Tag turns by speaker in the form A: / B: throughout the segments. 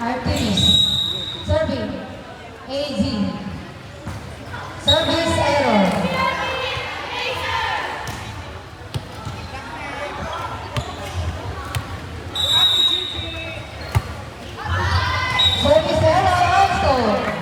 A: Artemis. Serving. AZ. Service error. Service error also.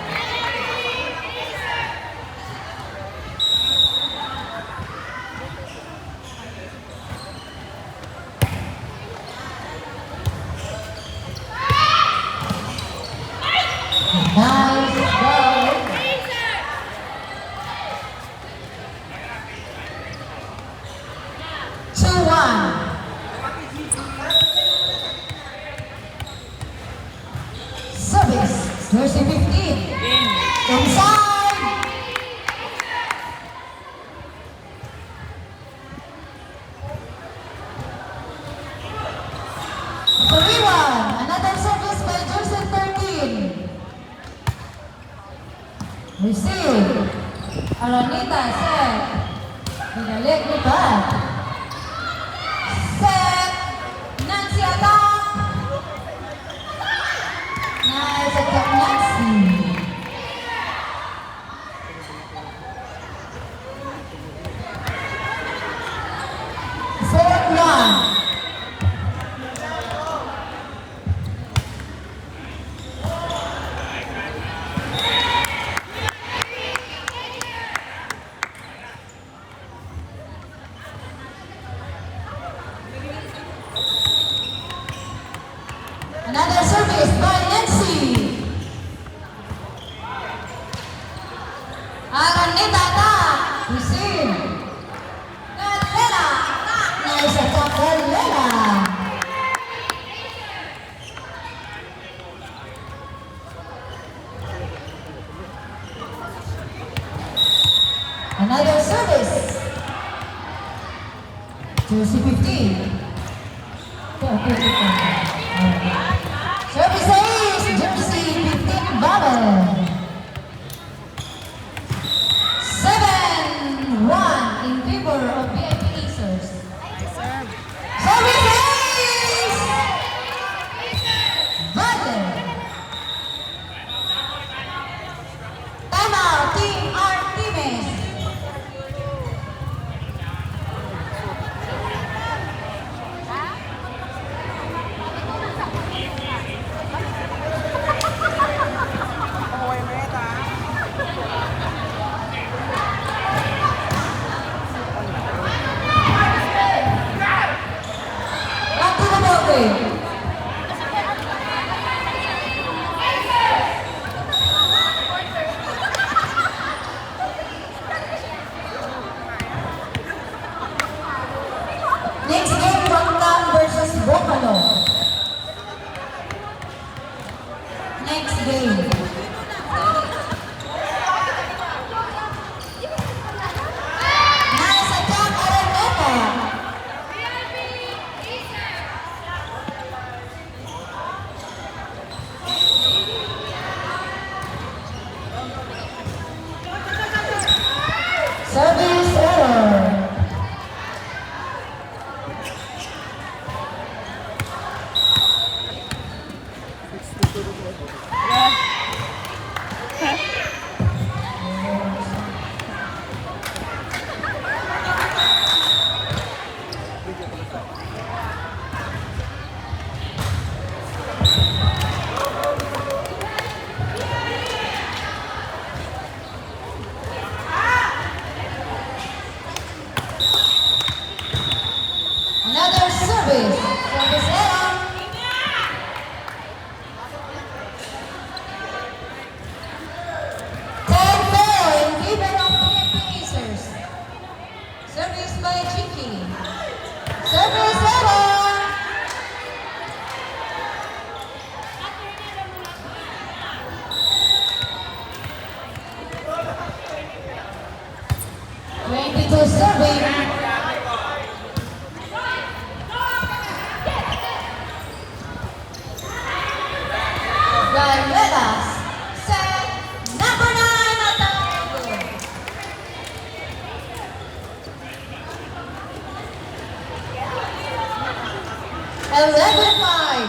A: Nice goal. 2-1. Service. Jersey 15. Inside. 3-1. Another service by Jersey 13. Receive. Aranita set. Pinalik lipat. Set. Nancy attack. Nice attack Nancy. Fourth one. Another service by Nancy. Aranita attack. Receive. Galera attack. Nice attack Galera. Another service. Jersey 15. Service ace, Jersey 15 Bubble. 7-1 in favor of VIP Acers. Service ace! Bubble. Timeout, Team Artemis. Back to the building. Next game, Bangkang versus Buffalo. Next game. Nice attack, Araneta. Service error. Another service. Service error. Ten four in favor of VIP Acers. Service by Chicky. Service error. Twenty-two serving. Galveras. Set. Number 9 attack. 11-5.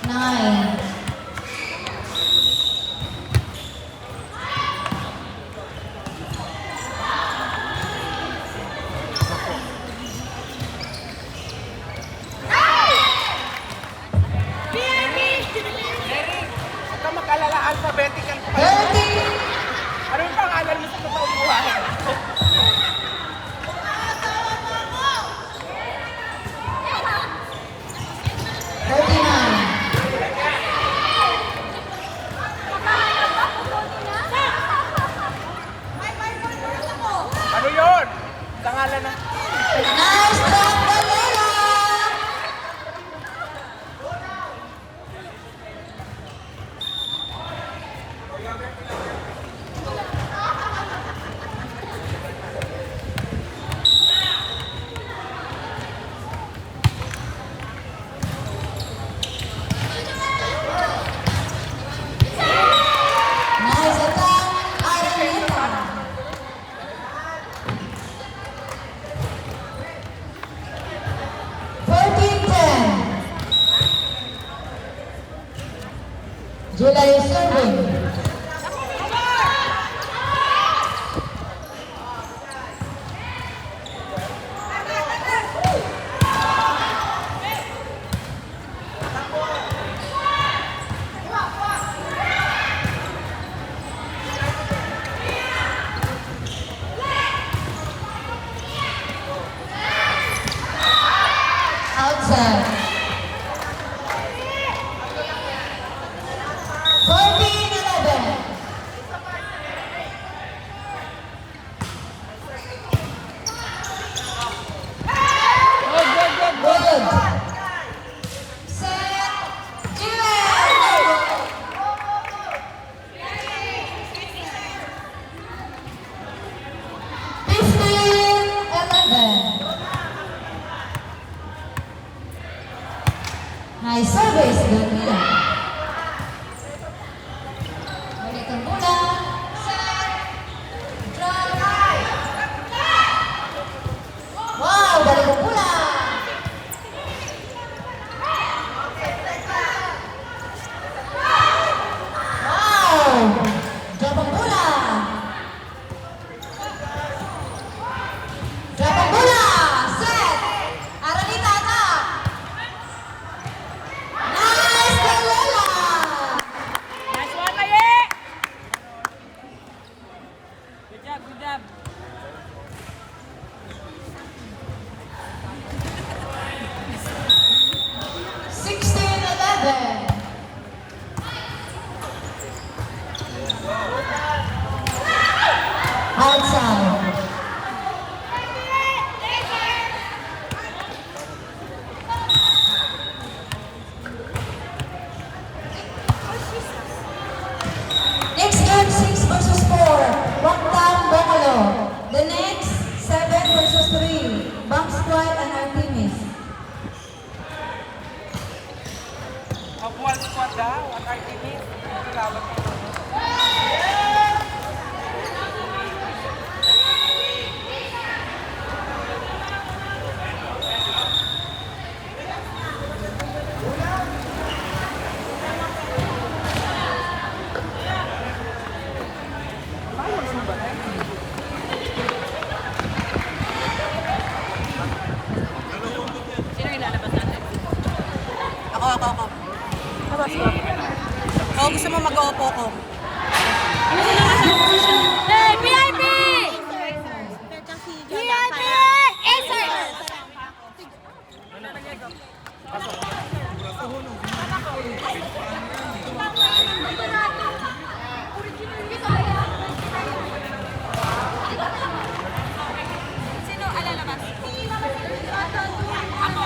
A: 9.
B: Huwag ka mag-alala, alphabetical pa.
A: 30.
B: Ano yung pangalan mo sa totoong buhay?
A: 39.
B: Ano yun? Pangalan ng...
A: Nice job, Galera! Nice attack, Araneta. 14-10. July is serving. Outside. 14-11. Good. Set. Duel. 15-11. Nice service, Daniela. Balik ang bola. Set. Drop. Wow, balik ang bola. Wow. Drop ang bola. Drop ang bola. Set. Aranita attack. Nice, Daniela.
B: Nice one, Laye! Good job, good job.
A: Sixteen, 11. Outside. Next game, 6 versus 4. Bangtan, Bocolo. The next, 7 versus 3. Bang Squad and Artemis.
B: Mag-one squad daw, at RTV. Salamat po. Sino yung lalabas natin? Ako. Labas ko. Oo, gusto mo mag-uupo ko.
C: Hey, VIP! VIP! Acers!
B: Sino alalabas? Ako.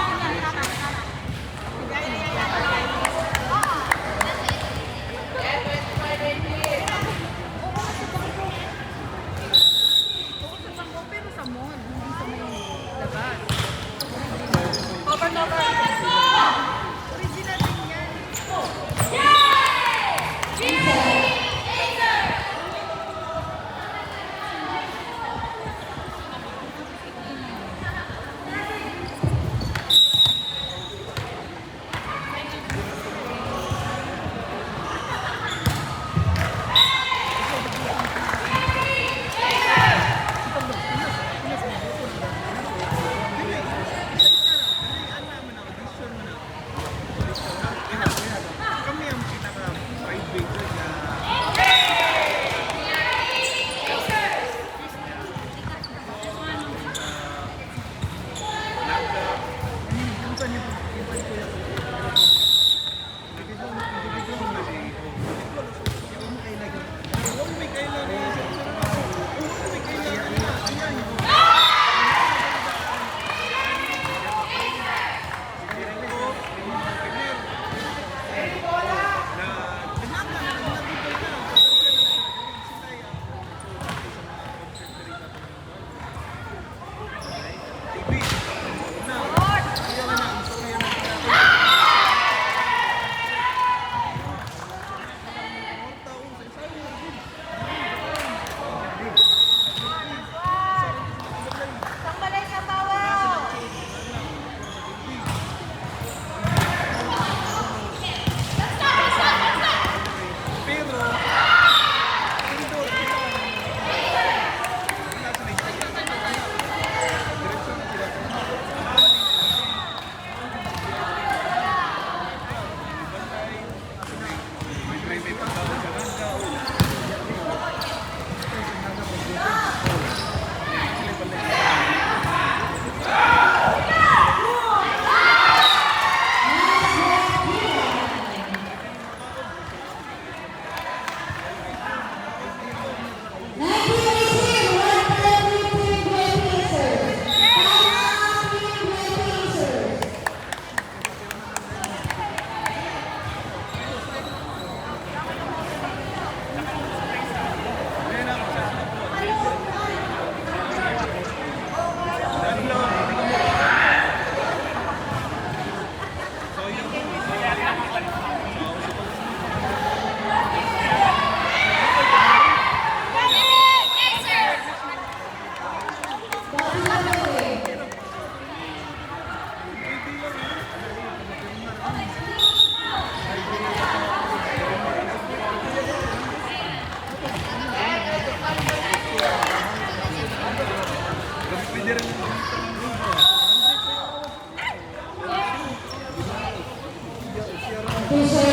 A: Fisher